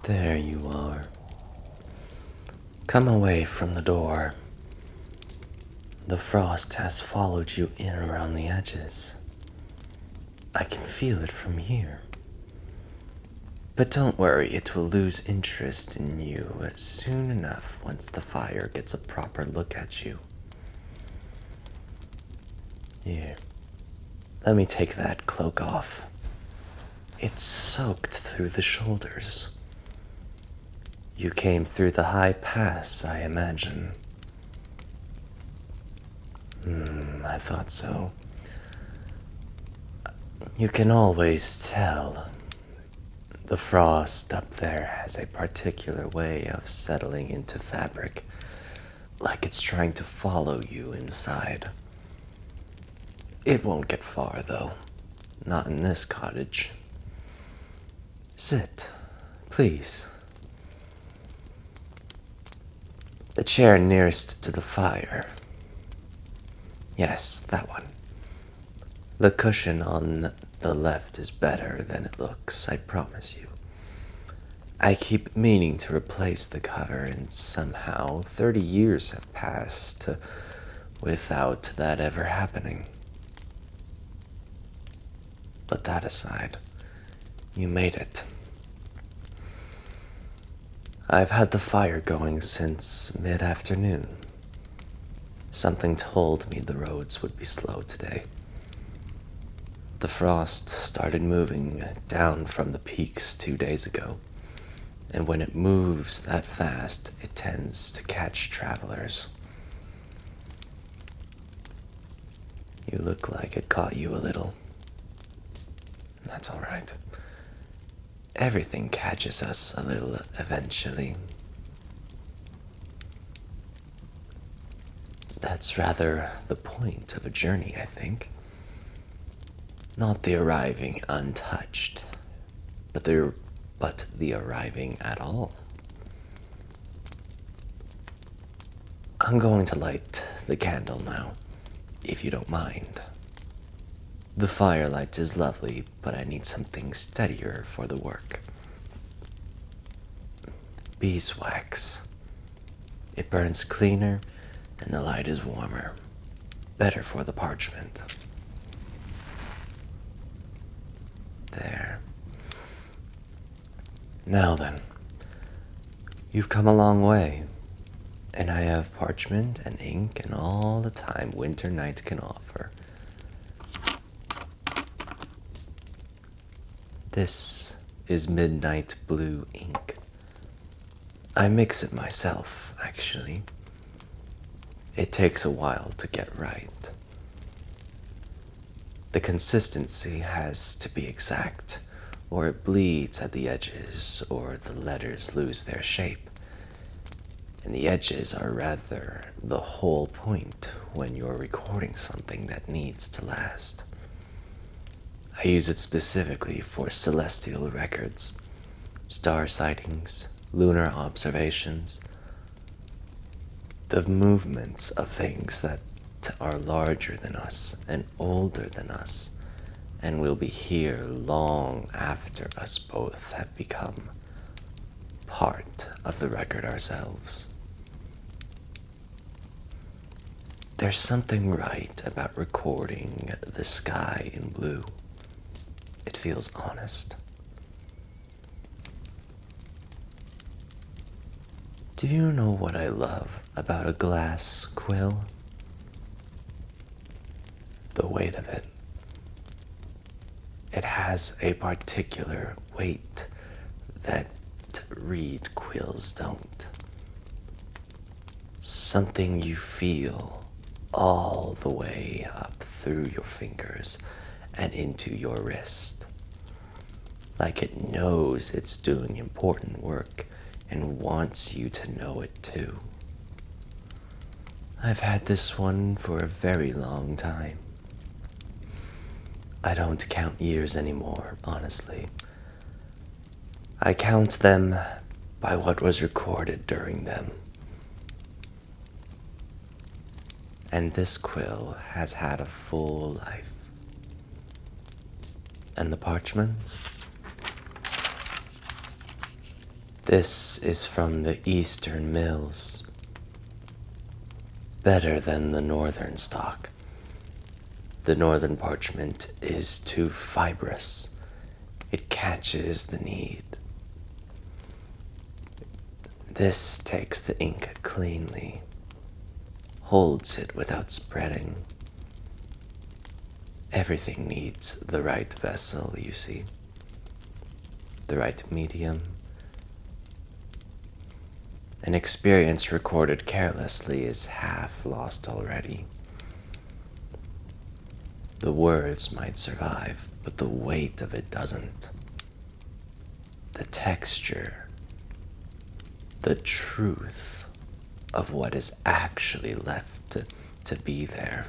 There you are. Come away from the door. The frost has followed you in around the edges. I can feel it from here. But don't worry, it will lose interest in you soon enough once the fire gets a proper look at you. Here, let me take that cloak off. It's soaked through the shoulders. You came through the high pass, I imagine. I thought so. You can always tell. The frost up there has a particular way of settling into fabric, like it's trying to follow you inside. It won't get far, though. Not in this cottage. Sit, please. The chair nearest to the fire. Yes, that one. The cushion on the left is better than it looks, I promise you. I keep meaning to replace the cover, and somehow 30 years have passed without that ever happening. But that aside, you made it. I've had the fire going since mid-afternoon. Something told me the roads would be slow today. The frost started moving down from the peaks 2 days ago, and when it moves that fast, it tends to catch travelers. You look like it caught you a little. That's all right. Everything catches us a little eventually. That's rather the point of a journey, I think. Not the arriving untouched, but the arriving at all. I'm going to light the candle now, if you don't mind. The firelight is lovely, but I need something steadier for the work. Beeswax. It burns cleaner, and the light is warmer. Better for the parchment. There. Now then, you've come a long way, and I have parchment and ink and all the time winter night can offer. This is midnight blue ink. I mix it myself, actually. It takes a while to get right. The consistency has to be exact, or it bleeds at the edges, or the letters lose their shape. And the edges are rather the whole point when you're recording something that needs to last. I use it specifically for celestial records, star sightings, lunar observations, the movements of things that are larger than us and older than us, and will be here long after us both have become part of the record ourselves. There's something right about recording the sky in blue. It feels honest. Do you know what I love about a glass quill? The weight of it. It has a particular weight that reed quills don't. Something you feel all the way up through your fingers and into your wrist. Like it knows it's doing important work and wants you to know it too. I've had this one for a very long time. I don't count years anymore, honestly. I count them by what was recorded during them. And this quill has had a full life. And the parchment? This is from the eastern mills, better than the northern stock. The northern parchment is too fibrous. It catches the need. This takes the ink cleanly, holds it without spreading. Everything needs the right vessel, you see. The right medium. An experience recorded carelessly is half lost already. The words might survive, but the weight of it doesn't. The texture, the truth of what is actually left to be there.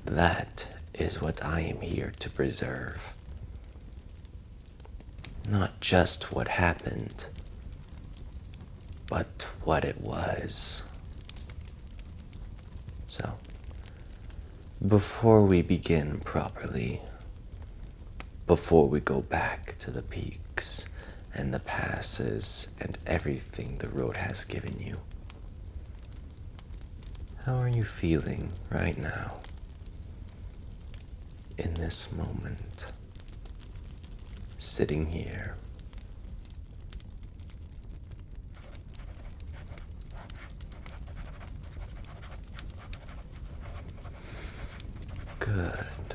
That is what I am here to preserve. Not just what happened, but what it was. So, before we begin properly, before we go back to the peaks and the passes and everything the road has given you, how are you feeling right now, in this moment, sitting here? Good.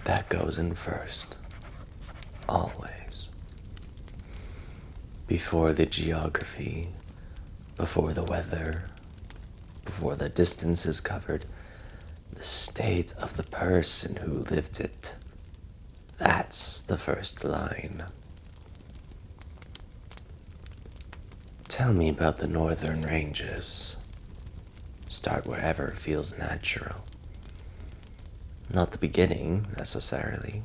That goes in first. Always. Before the geography, before the weather, before the distance is covered, the state of the person who lived it. That's the first line. Tell me about the northern ranges. Start wherever feels natural. Not the beginning, necessarily.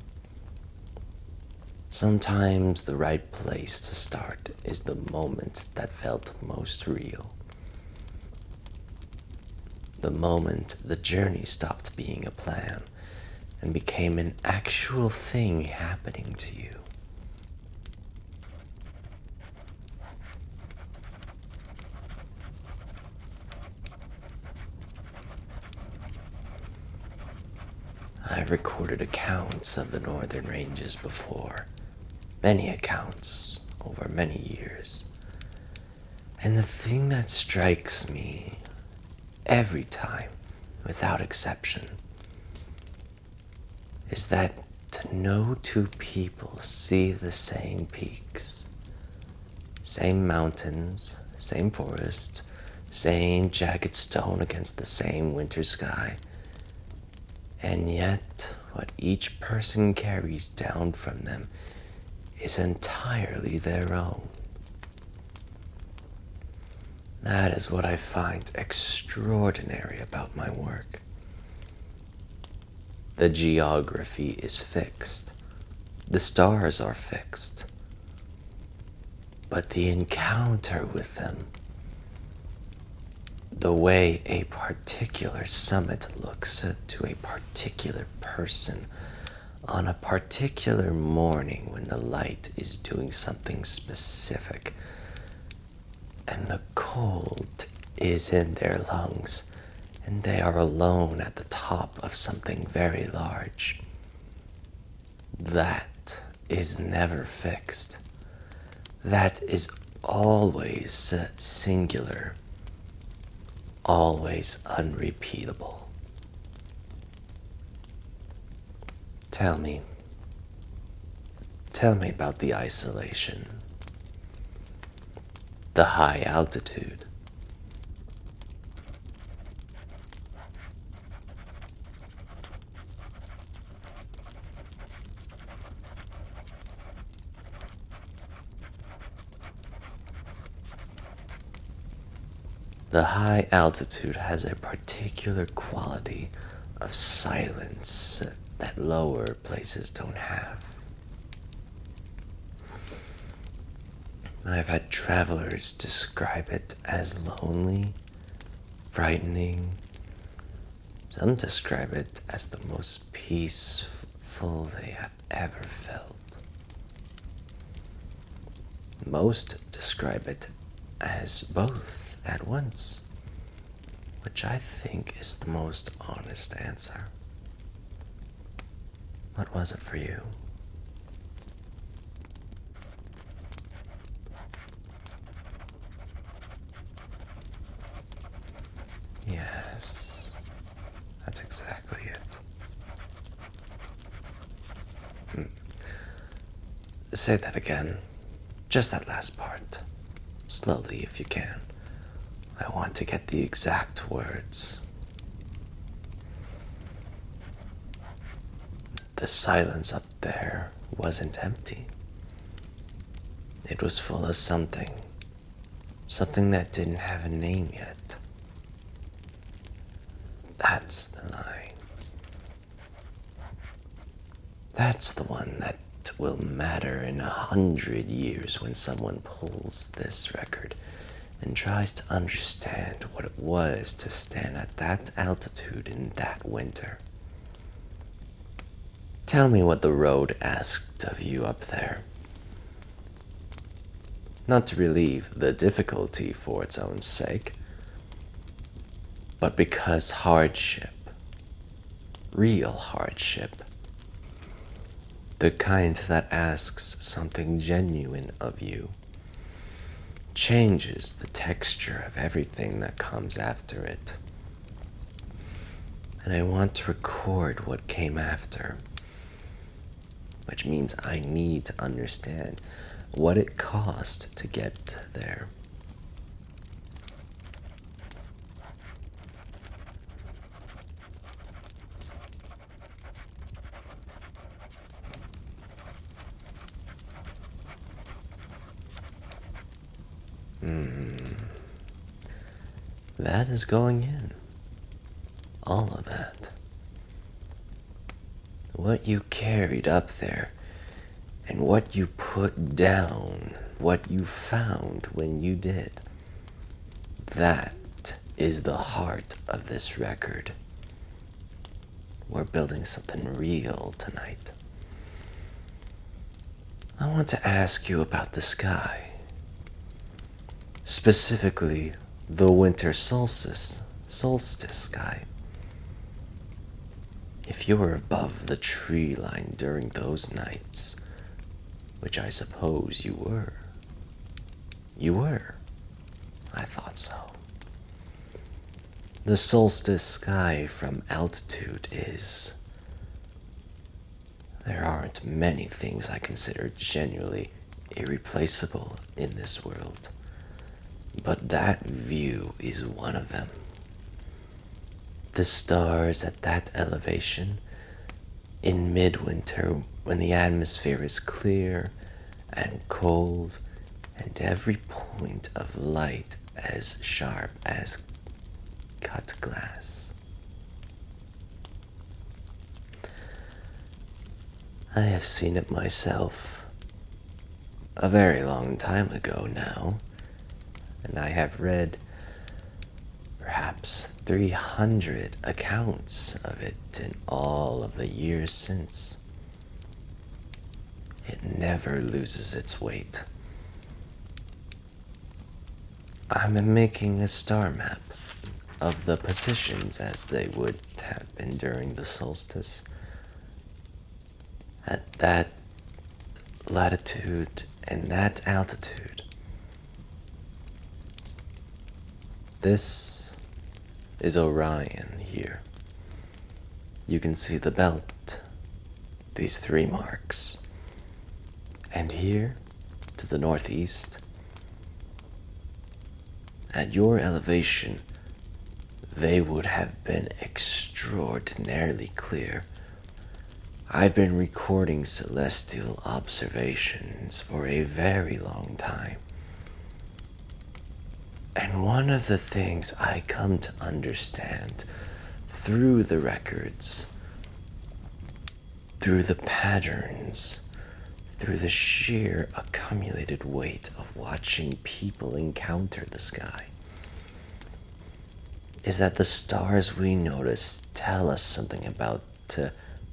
Sometimes the right place to start is the moment that felt most real. The moment the journey stopped being a plan and became an actual thing happening to you. I've recorded accounts of the northern ranges before, many accounts over many years. And the thing that strikes me every time, without exception, is that to no two people see the same peaks, same mountains, same forest, same jagged stone against the same winter sky, and yet what each person carries down from them is entirely their own. That is what I find extraordinary about my work. The geography is fixed. The stars are fixed. But the encounter with them, the way a particular summit looks to a particular person on a particular morning when the light is doing something specific and the cold is in their lungs and they are alone at the top of something very large. That is never fixed. That is always singular, always unrepeatable. Tell me about the isolation, the high altitude. The high altitude has a particular quality of silence that lower places don't have. I've had travelers describe it as lonely, frightening. Some describe it as the most peaceful they have ever felt. Most describe it as both at once, which I think is the most honest answer. What was it for you? Yes, that's exactly it. Say that again. Just that last part. Slowly, if you can. I want to get the exact words. The silence up there wasn't empty. It was full of something. Something that didn't have a name yet. That's the line. That's the one that will matter in 100 years when someone pulls this record and tries to understand what it was to stand at that altitude in that winter. Tell me what the road asked of you up there. Not to relieve the difficulty for its own sake, but because hardship, real hardship, the kind that asks something genuine of you, changes the texture of everything that comes after it. And I want to record what came after, which means I need to understand what it cost to get there. That is going in. All of that. What you carried up there, and what you put down, what you found when you did. That is the heart of this record. We're building something real tonight. I want to ask you about the sky. Specifically, the winter solstice sky. If you were above the tree line during those nights, which I suppose you were. You were. I thought so. The solstice sky from altitude is... There aren't many things I consider genuinely irreplaceable in this world, but that view is one of them. The stars at that elevation, in midwinter when the atmosphere is clear and cold, and every point of light as sharp as cut glass. I have seen it myself, a very long time ago now, and I have read perhaps 300 accounts of it in all of the years since. It never loses its weight. I'm making a star map of the positions as they would have been during the solstice. At that latitude and that altitude. This is Orion here. You can see the belt, these 3 marks. And here, to the northeast, at your elevation, they would have been extraordinarily clear. I've been recording celestial observations for a very long time. And one of the things I come to understand through the records, through the patterns, through the sheer accumulated weight of watching people encounter the sky, is that the stars we notice tell us something about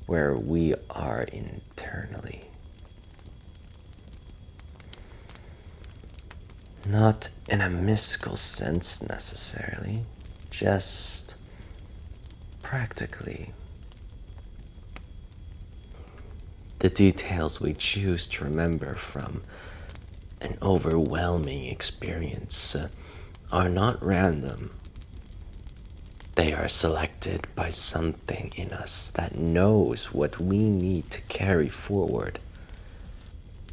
where we are internally. Not in a mystical sense necessarily, just practically. The details we choose to remember from an overwhelming experience are not random. They are selected by something in us that knows what we need to carry forward.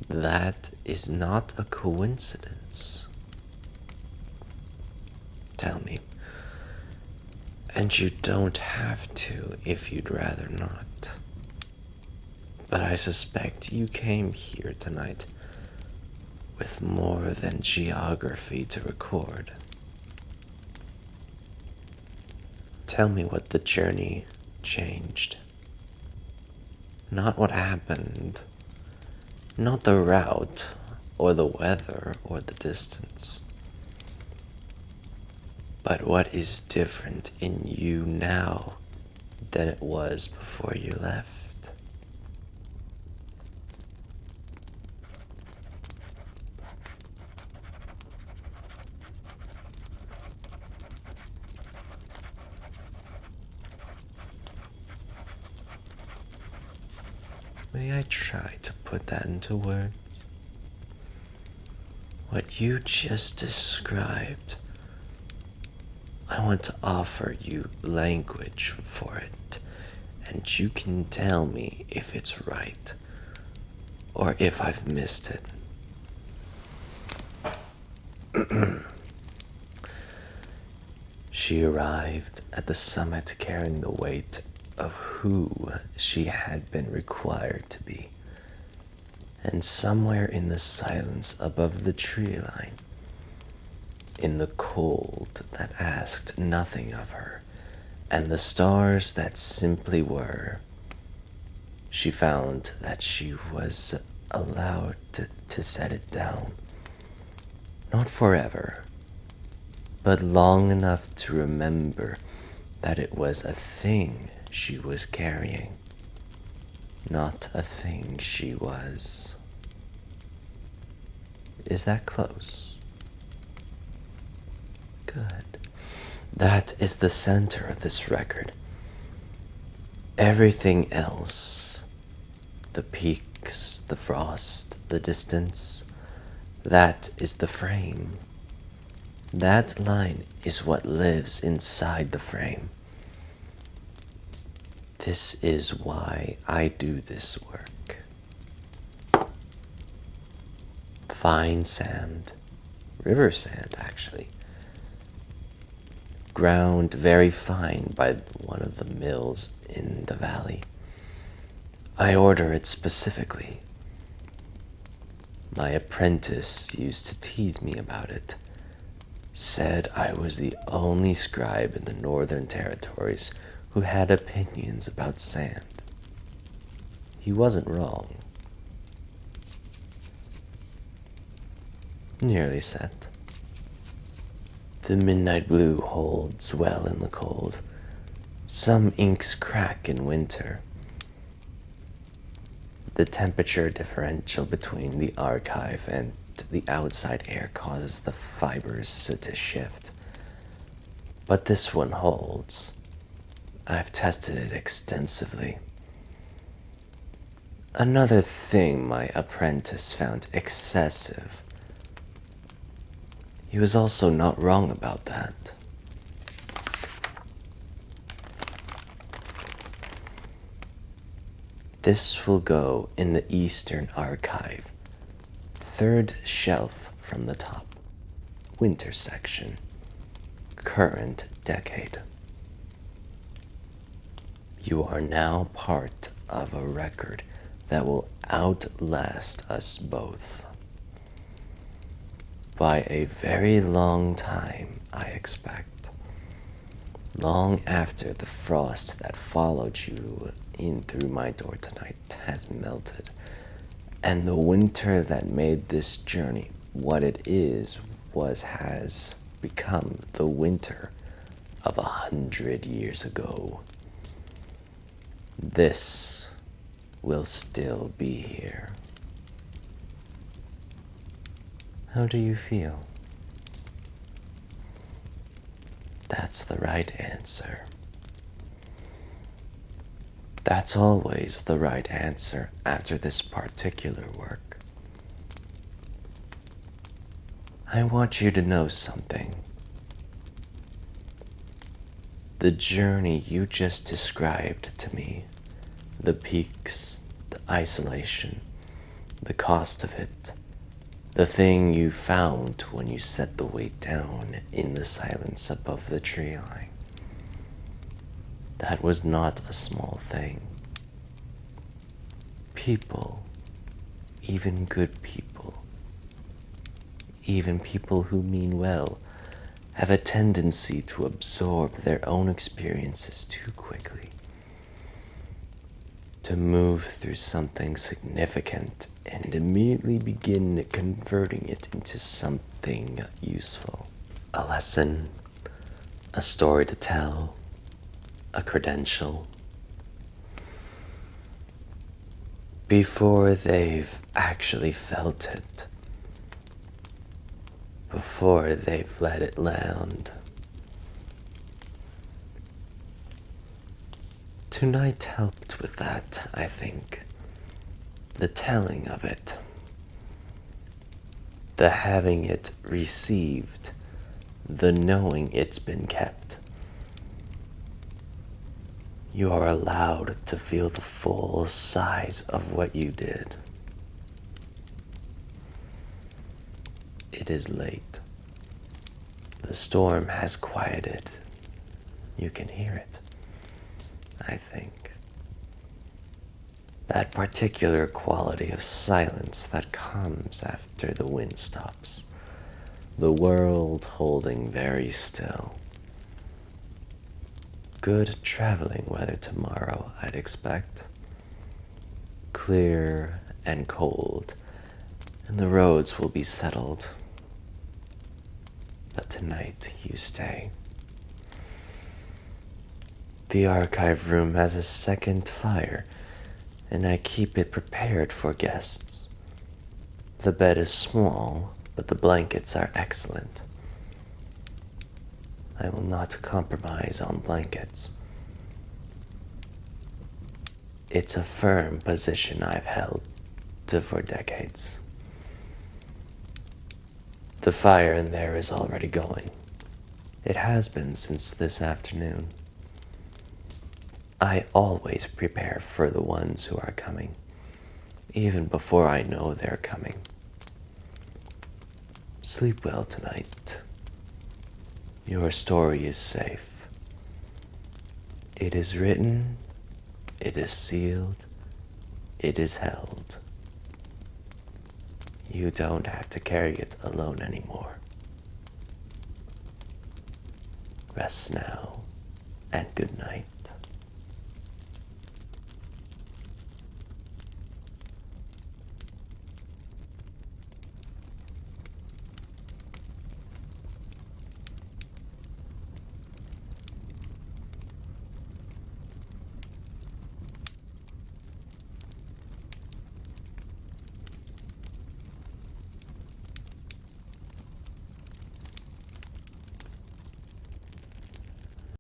That is not a coincidence. Tell me. And you don't have to if you'd rather not. But I suspect you came here tonight with more than geography to record. Tell me what the journey changed. Not what happened. Not the route, or the weather, or the distance. But what is different in you now than it was before you left? May I try to put that into words? What you just described, I want to offer you language for it, and you can tell me if it's right, or if I've missed it. She arrived at the summit carrying the weight of who she had been required to be. And somewhere in the silence above the tree line, in the cold that asked nothing of her, and the stars that simply were, she found that she was allowed to set it down. Not forever, but long enough to remember that it was a thing she was carrying, not a thing she was. Is that close? Good. That is the center of this record. Everything else, the peaks, the frost, the distance, that is the frame. That line is what lives inside the frame. This is why I do this work. Fine sand, river sand actually, ground very fine by one of the mills in the valley. I order it specifically. My apprentice used to tease me about it. Said I was the only scribe in the Northern Territories who had opinions about sand. He wasn't wrong. Nearly set. The midnight blue holds well in the cold. Some inks crack in winter. The temperature differential between the archive and the outside air causes the fibers to shift. But this one holds. I've tested it extensively. Another thing my apprentice found excessive. He was also not wrong about that. This will go in the Eastern Archive, third shelf from the top, winter section, current decade. You are now part of a record that will outlast us both. By a very long time, I expect. Long after the frost that followed you in through my door tonight has melted, and the winter that made this journey what it is has become the winter of 100 years ago. This will still be here. How do you feel? That's the right answer. That's always the right answer after this particular work. I want you to know something. The journey you just described to me, the peaks, the isolation, the cost of it, the thing you found when you set the weight down in the silence above the tree line, that was not a small thing. People, even good people, even people who mean well, have a tendency to absorb their own experiences too quickly, to move through something significant and immediately begin converting it into something useful. A lesson, a story to tell, a credential, before they've actually felt it, before they've let it land. Tonight helped with that, I think. The telling of it, the having it received, the knowing it's been kept. You are allowed to feel the full size of what you did. It is late. The storm has quieted. You can hear it, I think. That particular quality of silence that comes after the wind stops. The world holding very still. Good traveling weather tomorrow, I'd expect. Clear and cold, and the roads will be settled. But tonight you stay. The archive room has a second fire, and I keep it prepared for guests. The bed is small, but the blankets are excellent. I will not compromise on blankets. It's a firm position I've held for decades. The fire in there is already going. It has been since this afternoon. I always prepare for the ones who are coming, even before I know they're coming. Sleep well tonight. Your story is safe. It is written, it is sealed, it is held. You don't have to carry it alone anymore. Rest now, and good night.